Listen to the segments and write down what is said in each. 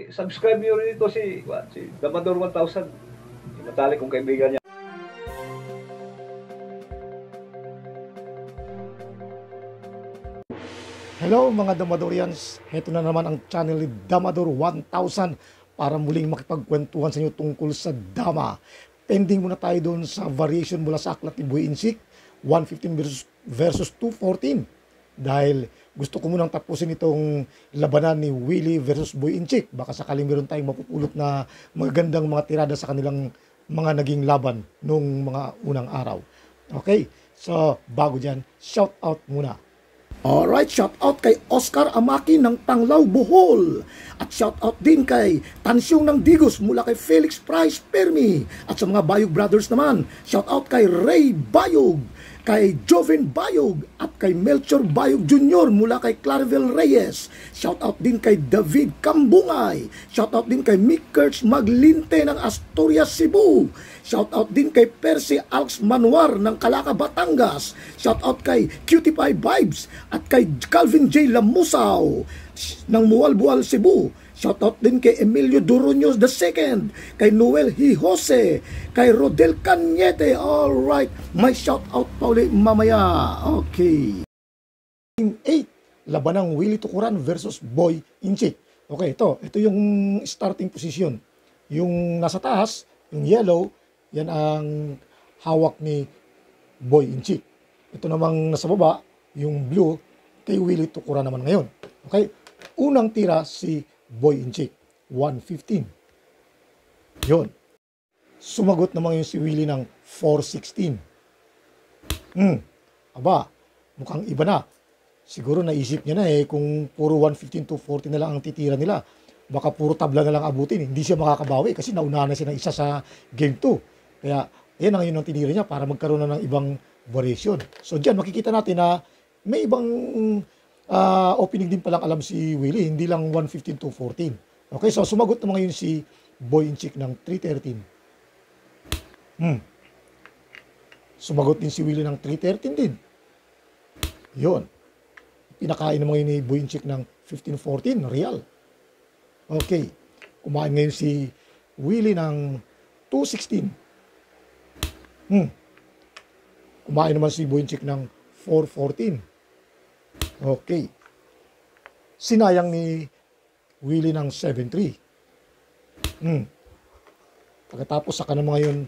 Subscribe nyo rin ito si Damador 1000. Matalik kong kaibigan niya. Hello mga Damadorians, heto na naman ang channel ni Damador 1000 para muling makipagkwentuhan sa inyo tungkol sa Dama. Pending muna tayo doon sa variation mula sa aklat ni Boy Inchik, 115 versus 214. Dahil gusto ko munang tapusin itong labanan ni Willie versus Boy Inchik. Baka sakaling meron tayong mapupulot na magagandang mga tirada sa kanilang mga naging laban nung mga unang araw. Okay, so bago dyan, shout out muna. Alright, shout out kay Oscar Amaki ng Tanglaw, Bohol. At shout out din kay Tansyong ng Digos mula kay Felix Price Permi. At sa mga Bayog Brothers naman, shout out kay Ray Bayog, kay Joven Bayog at kay Melchor Bayog Jr. mula kay Claribel Reyes. Shout out din kay David Kambungay. Shout out din kay Mick Kurtz Maglinte ng Asturias, Cebu. Shout out din kay Percy Alex Manuar ng Calaca, Batangas. Shout out kay Cutie Pie Vibes at kay Calvin J. Lamusaw ng Mualbual, Cebu. Shout out din kay Emilio Duruños II, kay Noel Hijose, kay Rodel Cañete. Alright, may shout out pa ulit mamaya. Okay. 8, labanang Willie Tukuran versus Boy Inchik. Okay, ito yung starting position. Yung nasa taas, yung yellow, yan ang hawak ni Boy Inchik. Ito namang nasa baba, yung blue, kay Willie Tukuran naman ngayon. Okay, unang tira si Boy Inchik, 115. Yun. Sumagot naman yung si Willie ng 416. Aba, mukhang iba na. Siguro naisip niya na kung puro 115 to 40 na lang ang titira nila. Baka puro tabla na lang abutin. Hindi siya makakabawi kasi naunahan na siya ng isa sa game 2. Kaya, yan ang yun ang tinira niya para magkaroon na ng ibang variation. So, dyan makikita natin na may ibang opening din palang alam si Willie, hindi lang 115 to 14. Okay, so sumagot naman ngayon si Boy Inchik ng 313. Sumagot din si Willie ng 313 din. Yun. Pinakain naman ngayon ni Boy Inchik ng 1514, real. Okay. Kumain ngayon si Willie ng 216. Kumain naman si Boy Inchik ng 414. Okay. Sinayang ni Willie ng 7-3. Pagkatapos saka naman ngayon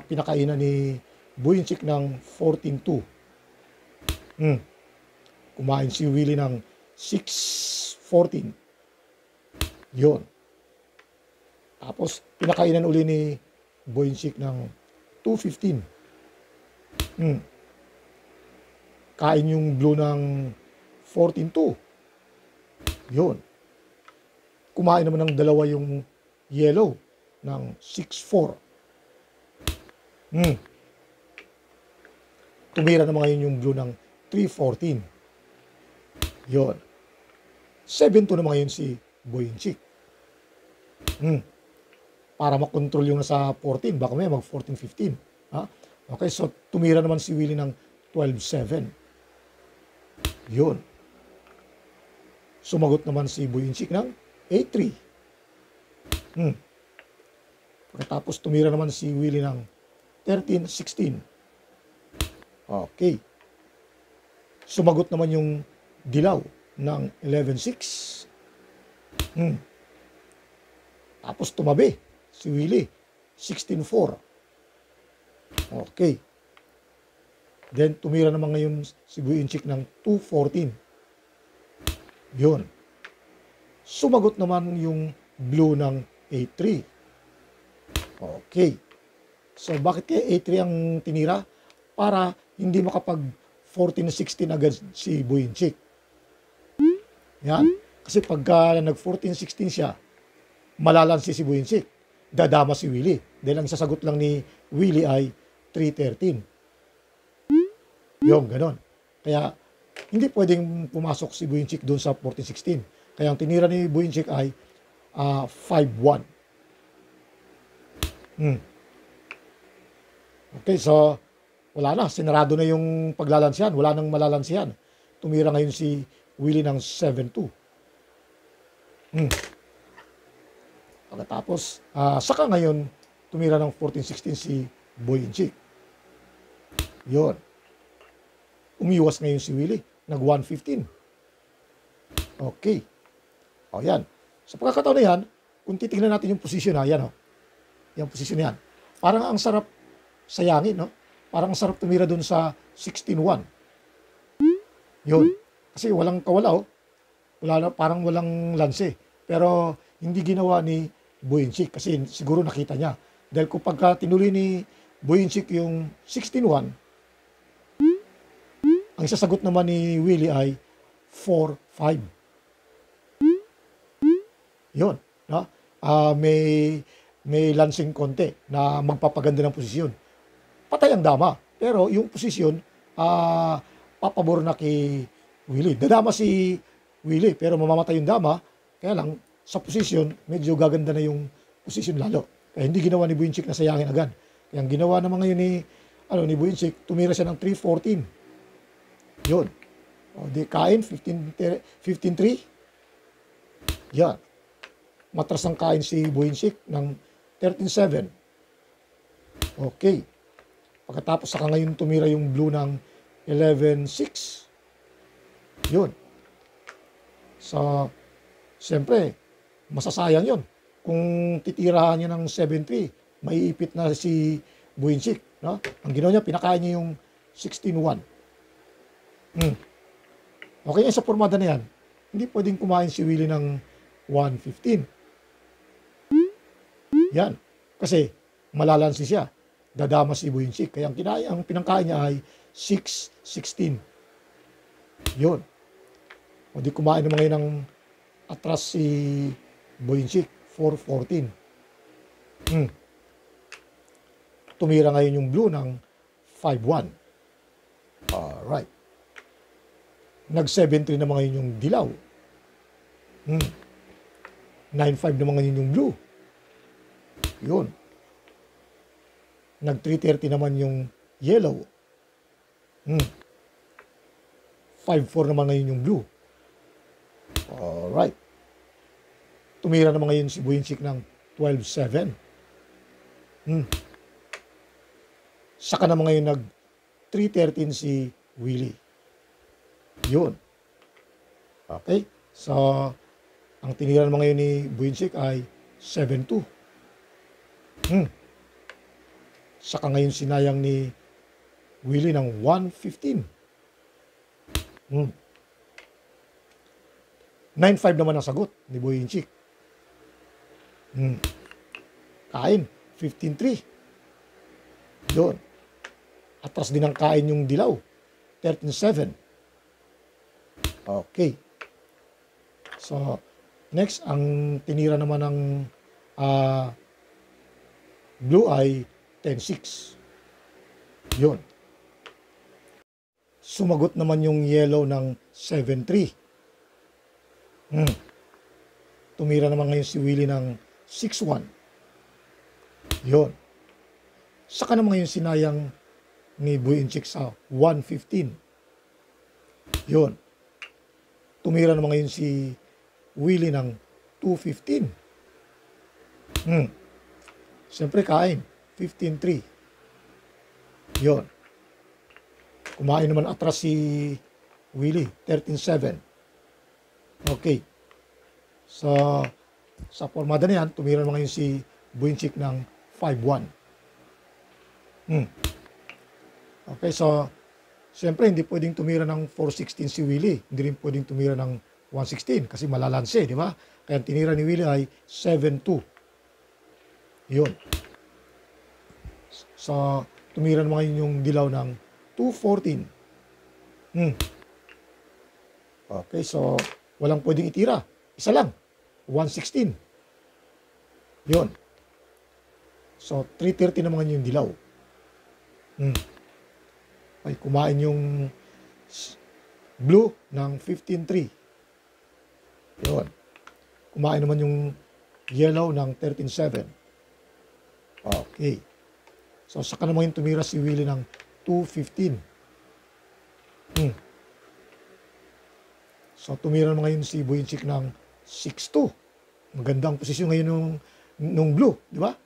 pinakainan ni Boy Inchik ng 14-2. Kumain si Willie ng 6-14. Yun. Tapos pinakainan uli ni Boy Inchik ng 2-15. Kain yung blue ng 14-2. Yun. Kumain naman ng dalawa yung yellow ng 6-4. Tumira naman ngayon yung blue ng 3-14. Yun. 7-2 naman ngayon si Boy Inchik. Para makontrol yung nasa 14. Baka may mag 14-15. Okay, so tumira naman si Willie ng 12-7. Yun. Sumagot naman si Boy Inchik ng 8-3. Pagkatapos tumira naman si Willie ng 13-16. Okay. Sumagot naman yung dilaw ng 11-6. Tapos tumabi si Willie, 16-4. Okay. Then tumira naman ngayon si Boy Inchik ng 2-14. Yun. Sumagot naman yung blue ng 8-3. Okay. So bakit kaya 8-3 ang tinira? Para hindi makapag 14-16 agad si Boy Inchik. Yan. Kasi pagka nag 14-16 siya, malalansi si Boy Inchik. Dadama si Willie. Dahil ang sasagot lang ni Willie ay 3-13. Yung ganon. Kaya hindi pwedeng pumasok si Boy Inchik doon sa 14-16. Kaya ang tinira ni Boy Inchik ay 5-1. Okay, so wala na. Sinarado na yung paglalansihan. Wala nang malalansihan. Tumira ngayon si Willie ng 7-2. Pagkatapos, saka ngayon, tumira ng 14-16 si Boyinchik. Yun. Umiwas ngayon si Willie. Nag-115. Okay. O yan. Sa pagkakataon na yan, kung titignan natin yung position na, yan o. Yung position yan. Parang ang sarap sayangin, no? Parang ang sarap tumira dun sa 16-1. Yun. Kasi walang kawala, oh. Parang walang lanse. Pero hindi ginawa ni Boyinchik kasi siguro nakita niya. Dahil kung pagka tinuloy ni Boyinchik yung 16-1, ang isasagot naman ni Willie ay 4-5. Yun. No? May lansing konti na magpapaganda ng posisyon. Patay ang dama. Pero yung posisyon, papabor na kay Willie. Dadama si Willie, pero mamamatay yung dama. Kaya lang, sa posisyon, medyo gaganda na yung posisyon lalo. Kaya hindi ginawa ni Boyinchik na sayangin agad. Kaya ang ginawa naman ngayon ni Boyinchik, tumira siya ng 3-14. Yun. O, di kain, 15-3. Yan. Matras ang kain si Boyinchik ng 13-7. Okay. Pagkatapos saka ngayon tumira yung blue ng 11-6. Yun. So, siyempre, masasayang yun. Kung titirahan niya ng 7-3, maiipit na si Boyinchik. No? Ang ginawa niya, pinakain niya yung 16-1. Okay, sa formada na yan, hindi pwedeng kumain si Willie ng 1-15. Yan. Kasi, malalansi siya. Dadama si Boyinchik. Kaya ang pinangkain niya ay 6-16. Yun. O di kumain naman ngayon ng atras si Boyinchik, 4-14. Tumira ngayon yung blue ng 5-1. Alright. Nag-7-3 naman ngayon yung dilaw. 9-5 naman ngayon yung blue. Yun. Nag-3-30 naman yung yellow. 5-4 naman ngayon yung blue. Alright. Tumira naman ngayon si Boyinchik ng 12-7. Saka naman ngayon nag-3-13 si Willie. Yun. Okay. So, ang tinira naman ngayon ni Boyinchik ay 7-2. Saka ngayon sinayang ni Willie ng 1-15. 9-5 naman ang sagot ni Boyinchik. Kain, 15-3. Yun. Atras din ang kain yung dilaw, 13-7. Okay. So, next, ang tinira naman ng blue ay 10-6. Yun. Sumagot naman yung yellow ng 7-3. Tumira naman ngayon si Willie ng 6-1. Yun. Saka naman ngayon sinayang ni Boyinchik sa 1-15. Yun. Tumira naman ngayon si Willie ng 2-15. Siyempre kain. 15-3. Yun. Kumain naman atras si Willie. 13-7. Okay. So, sa formada na yan, tumira naman ngayon si Boyinchik ng 5-1. Okay, so, siyempre, hindi pwedeng tumira ng 4-16 si Willie. Hindi rin pwedeng tumira ng 1-16 kasi malalanse, di ba? Kaya tinira ni Willie ay 7-2. Yun. So, tumira naman yung dilaw ng 2-14. Okay, so, walang pwedeng itira. Isa lang. 1-16. Yun. So, 3-30 naman yung dilaw. Ay, kumain yung blue ng 15-3. Yun. Kumain naman yung yellow ng 13-7. Okay. So, saka naman yung tumira si Willie ng 2-15. So, tumira naman ngayon si Boyinchik ng 6-2. Magandang posisyon ngayon ng nung blue, di ba?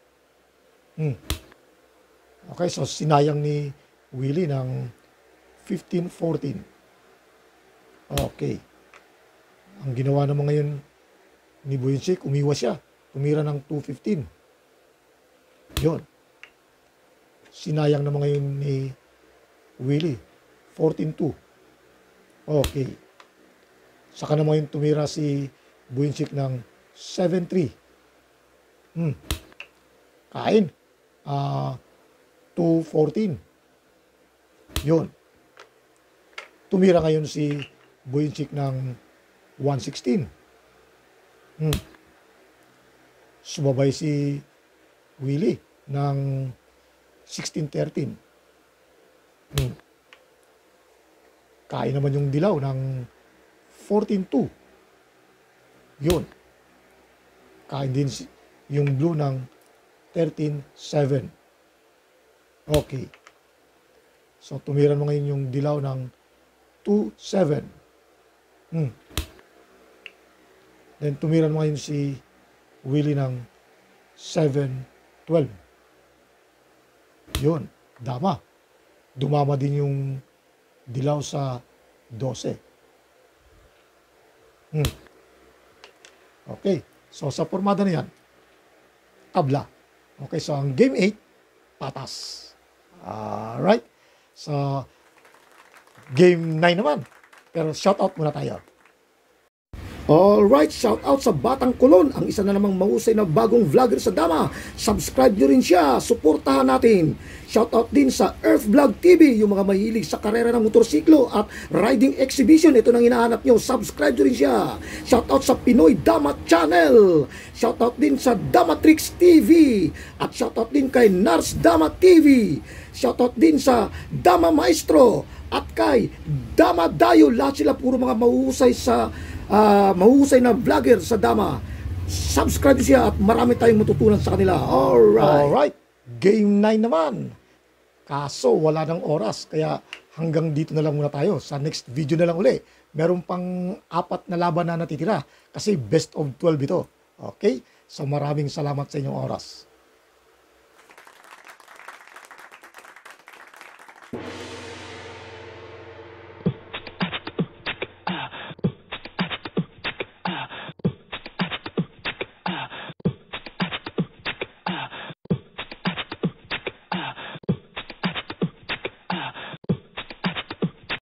Okay, so sinayang ni Willie ng 15-14. Okay. Ang ginawa naman ngayon ni Buinsik, umiwas siya. Tumira ng 2-15. Yun. Sinayang naman ngayon ni Willie. 14-2. Okay. Saka naman yung tumira si Buinsik ng 7-3. Kain. 2-14. Yun. Tumira ngayon si Buinsik ng 1-16. Sumabay si Willie ng 16-13. Kain naman yung dilaw ng 14-2. Yun. Kain din yung blue ng 13-7. Okay. So, tumira mo ngayon yung dilaw ng 2-7. Then, tumira mo ngayon si Willie ng 7-12. Yun. Dama. Dumama din yung dilaw sa 12. Okay. So, sa formada na yan, tabla. Okay. So, ang game 8, patas. Alright. So, game 9 naman. Pero shoutout muna tayo. Alright, shout out sa Batang Kulon, ang isa na namang mahusay na bagong vlogger sa Dama. Subscribe nyo rin siya, suportahan natin. Shout out din sa Earth Vlog TV, yung mga mahilig sa karera ng motorsiklo at riding exhibition. Ito nang hinahanap nyo, subscribe nyo rin siya. Shout out sa Pinoy Dama Channel. Shout out din sa Damatrix TV. At shout out din kay Nars Dama TV. Shout out din sa Dama Maestro at kay Dama Dayo. Lahat sila puro mga mahusay na vlogger sa Dama. Subscribe siya at marami tayong matutunan sa kanila. Alright. Game 9 naman. Kaso wala ng oras. Kaya hanggang dito na lang muna tayo. Sa next video na lang uli. Meron pang 4 na laban na natitira. Kasi best of 12 ito. Okay? So maraming salamat sa inyong oras.